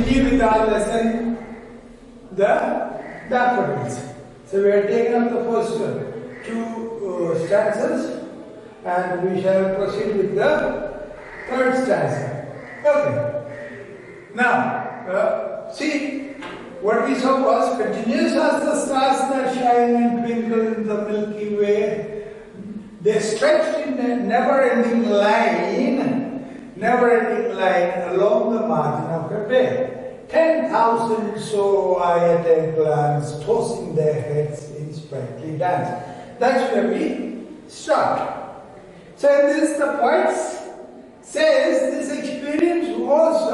continue with our lesson, the daffodils. So we have taken up the first two stanzas, and we shall proceed with the third stanza. Okay. Now, see, what we saw was, continuous as the stars that shine and twinkle in the Milky Way, they stretched in a never-ending line along the margin of the bay. 10,000 saw I at a glance, tossing their heads in sprightly dance. That's where we start. So in this, the poet says this experience was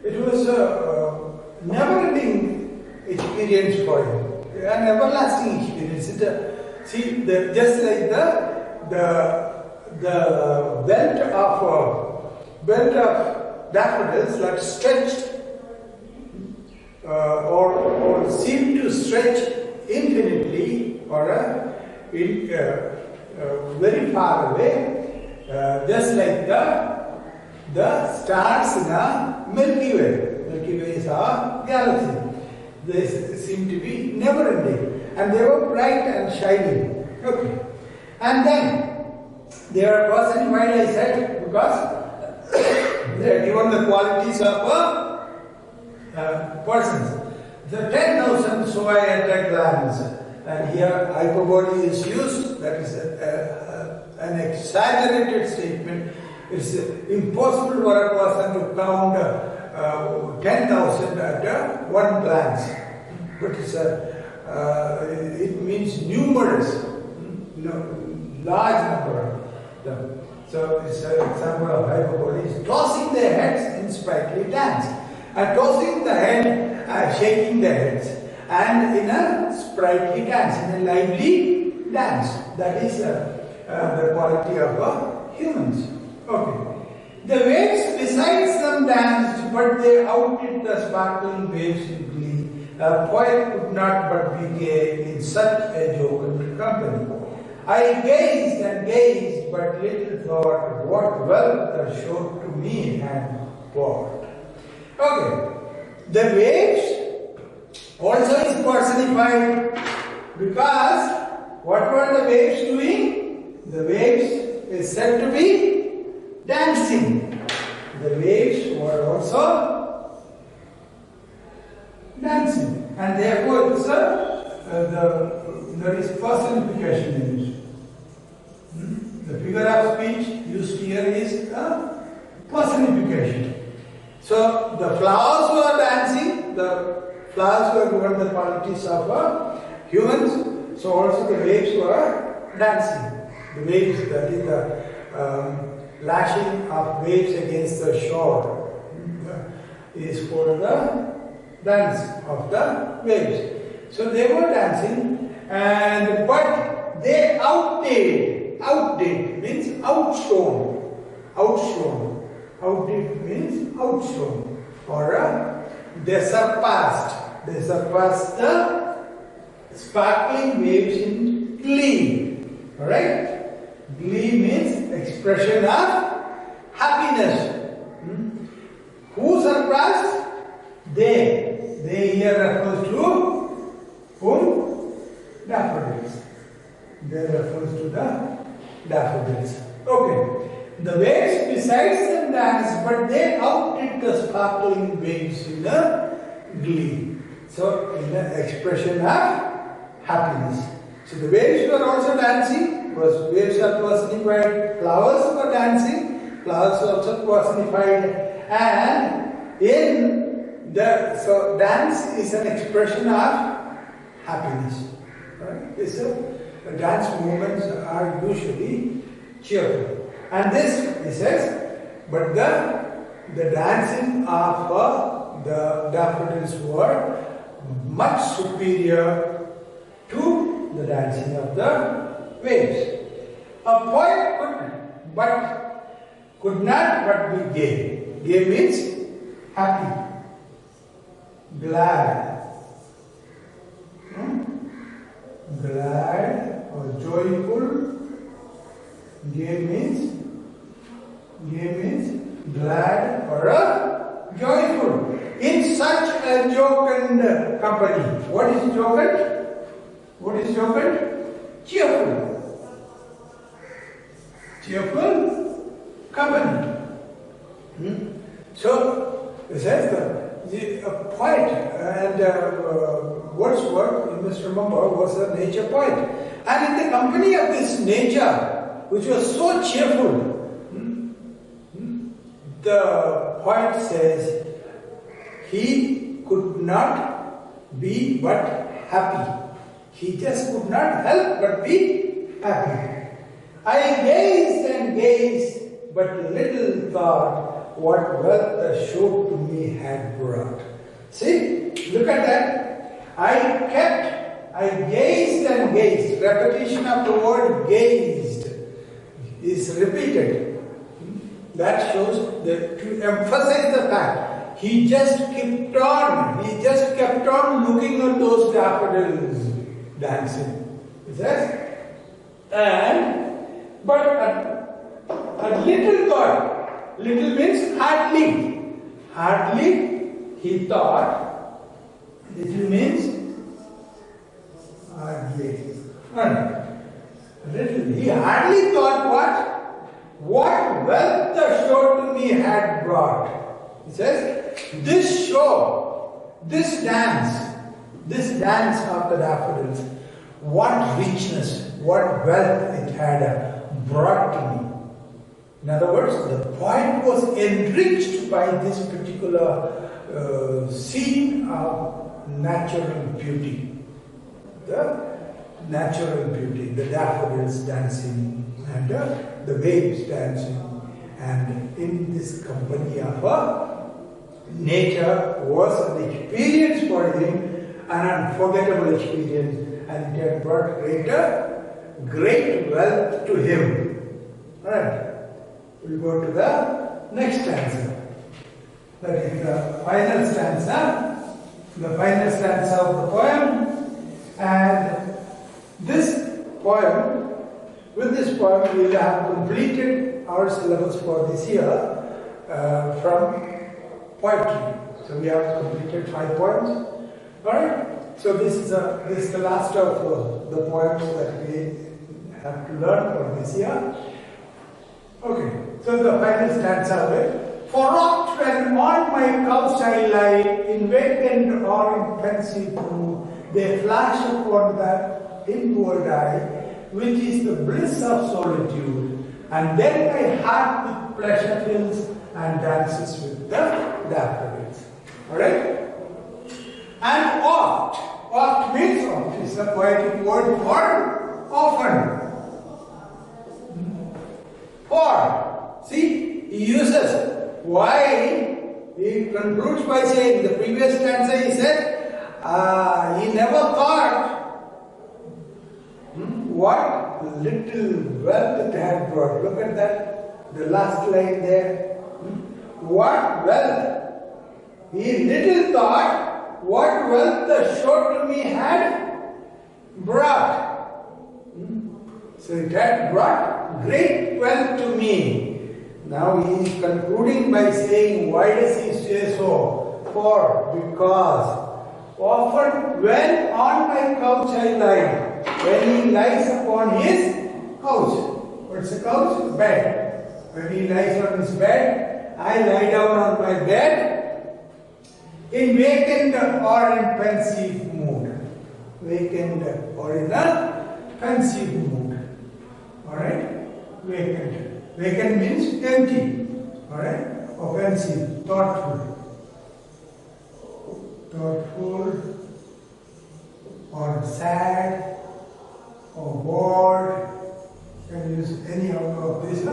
it was a never-ending experience for him, an everlasting experience. Just like the belt of daffodils that stretched or seemed to stretch infinitely or very far away, just like the stars in a Milky Way. Milky Way is our galaxy. They seem to be never-ending, and they were bright and shining. Okay, and then they are personified, I said, because they are given the qualities of persons. The 10,000 saw I at a glance, and here hyperbole is used. That is an exaggerated statement. It's impossible for a person to count 10,000 at one glance. But it means numerous, large number of them. So it's an example of hyperbole. It's tossing their heads in sprightly dance. And tossing the head, shaking their heads. And in a sprightly dance, in a lively dance. That is the quality of humans. Okay. The waves besides them danced, but they outdid the sparkling waves in glee. A poet could not but be gay in such a jocund company. I gazed and gazed, but little thought what wealth the showed to me had poured. Okay. The waves also is personified, because what were the waves doing? The waves is said to be dancing. The waves were also dancing, and therefore it's there is personification in it. The figure of speech used here is personification. So the flowers were dancing, the flowers were given the qualities of humans, so also the waves were dancing. The waves, that is the lashing of waves against the shore, is called the dance of the waves. So they were dancing, but they outdid. Outdid means outshone. Outdid means outshone. Or they surpassed. They surpassed the sparkling waves in glee. Alright? Glee means expression of happiness. Who surpassed? They. They here refers to whom? Daffodils. They refers to the daffodils. Okay. The waves besides them dance, but they outdid the sparkling waves in the glee. So, in the expression of happiness. So, the waves were also dancing, because waves are personified. Flowers were dancing, flowers are also personified. And so dance is an expression of happiness. Right? The dance movements are usually cheerful. And this, he says, but the dancing of the daffodils were much superior to the dancing of the waves. A poet could not but be gay. Gay means happy, glad. Glad or joyful. Gay means glad or a jocund company. What is jocund? What is jocund? Cheerful. Cheerful company. So, it says a poet, and Wordsworth, you must remember, was a nature poet. And in the company of this nature, which was so cheerful, the poet says, he could not be but happy. He just could not help but be happy. I gazed and gazed, but little thought what wealth the show to me had brought. See, look at that. I gazed and gazed. Repetition of the word gazed is repeated. That shows to emphasize the fact. He just kept on looking at those daffodils dancing. It says, but a little thought, little means hardly he thought, little means hardly. Little, he hardly thought what wealth the show to me had brought. He says, this show, this dance of the daffodils, what richness, what wealth it had brought to me. In other words, the poet was enriched by this particular scene of natural beauty. The natural beauty, the daffodils dancing and the waves dancing, and in this company of nature was an experience for him, an unforgettable experience, and it had brought great wealth to him. Alright, we'll go to the next stanza. That is the final stanza. The final stanza of the poem. And this poem, with this poem, we will have completed our syllabus for this year from poetry. So we have completed 5 poems. Alright? So this is the last of the poems that we have to learn for this year. Okay, so the final stanza of it. For oft when on my couch I lie, in vacant or in pensive mood, they flash upon that inward eye, which is the bliss of solitude, and then my heart with pleasure fills and dances with the daffodils. Alright? And oft means oft is a poetic word for often. For, see, he uses. Why? He concludes by saying, the previous stanza he said, he never thought what little wealth it had brought. Look at that, the last line there. What wealth? He little thought what wealth the show to me had brought. So it had brought great wealth to me. Now he is concluding by saying, why does he say so? Because often when on my couch I lie, when he lies upon his couch. What's a couch? Bed. When he lies on his bed, I lie down on my bed in vacant or in pensive mood. Vacant or in a pensive mood. Alright? Vacant. Vacant means empty. Alright? Offensive, thoughtful. Thoughtful or sad or bored. You can use any of these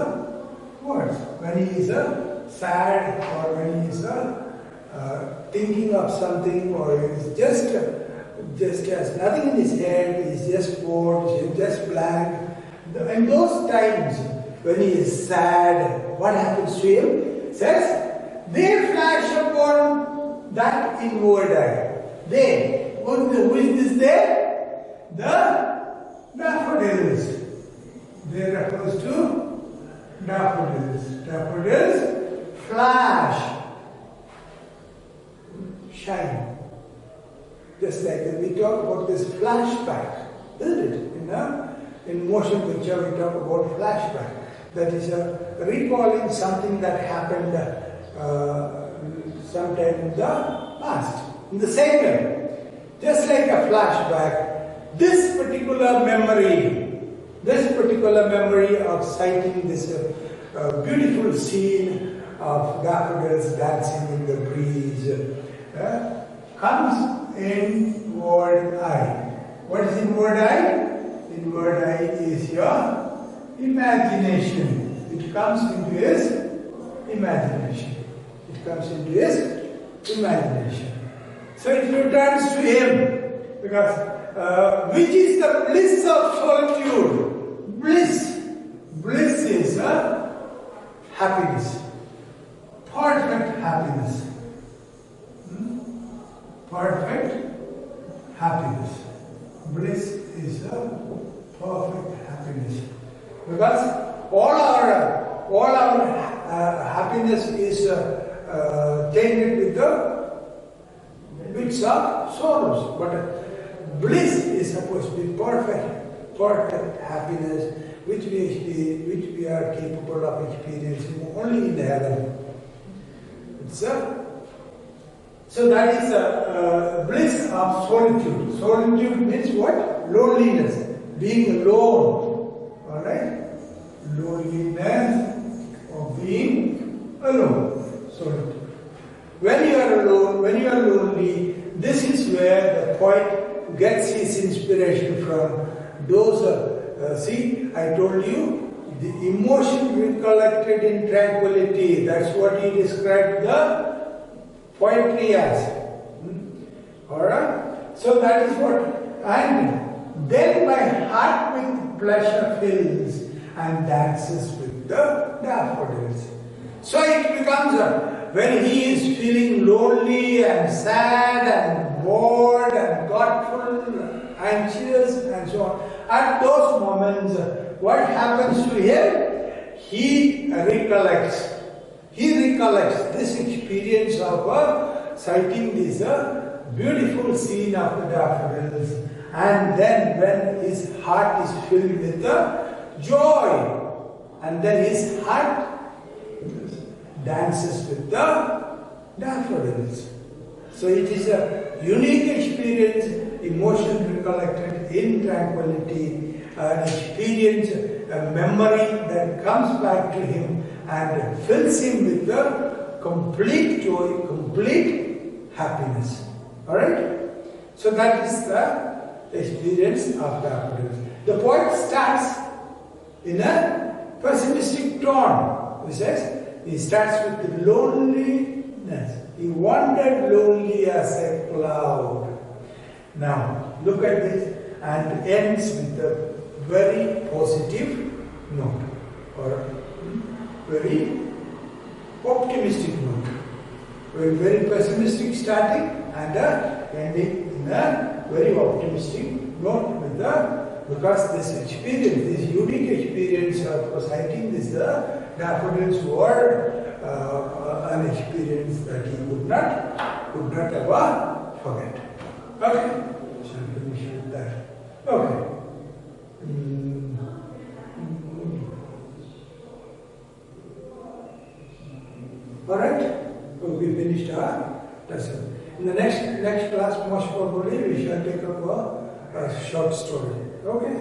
words. When he is sad, or when he is thinking of something, or he is just has nothing in his head, he is just bored, he is just blank. In those times, when he is sad, what happens to him? Says, they flash upon that inward eye. They, who is this there? The daffodils. They refers to daffodils. Daffodils flash. shine. Just like that, we talk about this flashback, isn't it? In motion picture we talk about flashback. That is recalling something that happened sometime in the past. In the same way, just like a flashback, this particular memory of sighting this beautiful scene of daffodils dancing in the breeze comes in word I. What is in word I? In word I is your imagination. It comes into his imagination. It comes into his imagination. So it returns to him, because which is the bliss of solitude? Bliss is happiness, perfect happiness. Perfect happiness. Bliss is a perfect happiness, because all our happiness is tainted with the bits of sorrows. But bliss is supposed to be perfect happiness, which we are capable of experiencing only in heaven. So that is a bliss of solitude. Solitude means what? Loneliness. Being alone. Alright? Loneliness of being alone. Solitude. When you are alone, when you are lonely, this is where the poet gets his inspiration from. Those, see, I told you, the emotion recollected in tranquility. That's what he described the poetry as. Alright? So that is what. And then my heart with pleasure fills and dances with the daffodils. So it becomes when he is feeling lonely and sad and bored and thoughtful, anxious and so on, at those moments, what happens to him? He recollects this experience of sighting this beautiful scene of the daffodils, and then when his heart is filled with joy, and then his heart dances with the daffodils. So it is a unique experience, emotion recollected in tranquility, an experience, a memory that comes back to him and fills him with the complete joy, complete happiness. Alright? So that is the experience of daffodils. The poet starts in a pessimistic tone. He says, he starts with loneliness. He wandered lonely as a cloud. Now, look at this, and ends with a very positive note, or very optimistic note. Very pessimistic starting and ending in a very optimistic note with because this experience, this unique experience of sighting this daffodils were an experience that he could not ever forget. Okay, shall we finish with that? Okay. Alright, we finished our lesson. In the next class, most probably we shall take up a short story. Okay?